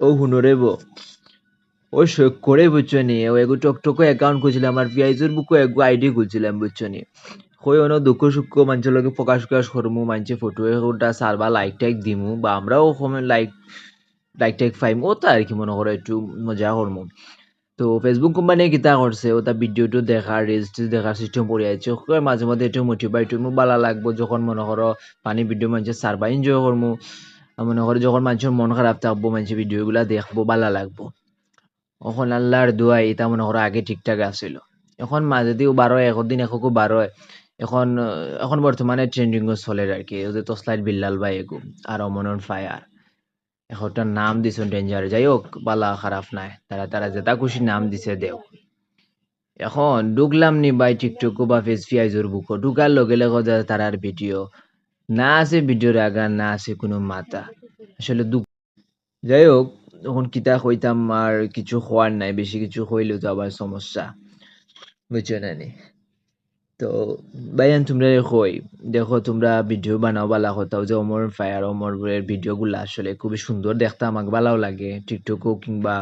ও হুনরেব ও শোক করে বুঝছো নি ও এগো টকটকো অ্যাকাউন্ট খুলছিলাম আর পিআইজুর বুকও এগো আইডি খুলছিলাম বুঝছো নি কই অন দুঃখ সুখ মানুষের লগে প্রকাশ করমু মানুষে ফটো এগুলা সারবা লাইক টাইক দিমু বা আমরাও কমেন্ট লাইক টাইক পাইমু ও তো আর কি মনে করো একটু মজা করমু তো ফেসবুক কোম্পানি কিতা করছে ওটা ভিডিওটো দেখার রিলস দেখার সিস্টেম করে আছে মাঝে মাঝে একটু মোটিভেট হইমু ভালো লাগবো যখন মনে করো পানি ভিডিও মানুষের সারবা এনজয় করমু আর মনে করো যখন মানুষের মন খারাপ থাকবো মানুষের ভিডিওগুলা দেখবো ভালো লাগবো এখন আল্লাহর দোয়াই এটা মনে করো আগে ঠিকঠাক আছিল এখন মাঝে দিও বারো একদিন এককো বারো এখন এখন বর্তমানে ট্রেন্ডিং চলে আর কি ওই যে তসলাইট বিল্লাল বা এগু আর অমন ফায়ার এখনটার নাম দিছে ডেঞ্জার যাই হোক বালা খারাপ নাই তারা তারা যেটা খুশি নাম দিছে দেও এখন ঢুকলাম নি ভাই টিকটক বা ফেসপিআইজোর বুকো ঢুকার লগে লগে তারার ভিডিও না আছে ভিডিওর আগা না আছে কোনো মাথা আসলে দুঃখ যাই হোক তখন কিতা কইতাম আর কিছু হওয়ার নাই বেশি কিছু হইলেও তো আবার সমস্যা বুঝছো না নি তো ভাইয়ান তোমরা কই দেখো তোমরা ভিডিও বানাও বালা হতাও যে অমর ফায়ার অমরের ভিডিও গুলা আসলে খুবই সুন্দর দেখতে আমাকে ভালো লাগে টিকটকও কিংবা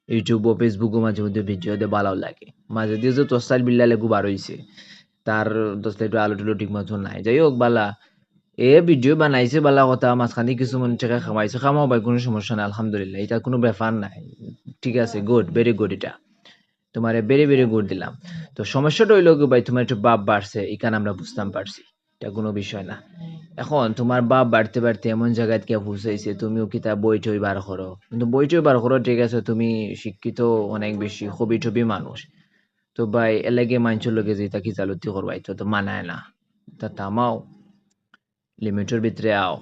ইউটিউব ও ফেসবুকও মাঝে মধ্যে ভিডিও দিয়ে ভালো লাগে মাঝে দিয়ে যে তোস্তার বিল্লালে গু বার হইছে তার দোস্ত একটু আলো টুলো ঠিক মতো নাই যাই হোক বালা এ ভিডিও বানাইছে বালা কথা মাঝখানে কিছু মনে টাকা খামাইছে খামাও ভাই কোনো সমস্যা নাই আলহামদুলিল্লাহ এটা কোনো ব্যাপার নাই ঠিক আছে গুড ভেরি গুড এটা তোমার বেড়ে বেড়ে গুড় দিলাম তো সমস্যাটা হইলো কি ভাই তোমার একটু বাপ বাড়ছে এখানে আমরা বুঝতাম পারছি এটা কোনো বিষয় না এখন তোমার বাপ বাড়তে বাড়তে এমন জায়গায় কে পৌঁছাইছে তুমিও কি তা বই টই বার করো কিন্তু বই টই বার করো ঠিক আছে তুমি শিক্ষিত অনেক বেশি হবি টবি মানুষ তো ভাই এলাকে মানুষের লোকে যে তা কি চালুতি করবাই তো তো মানায় না তা থামাও লিমিটের ভিতরে আও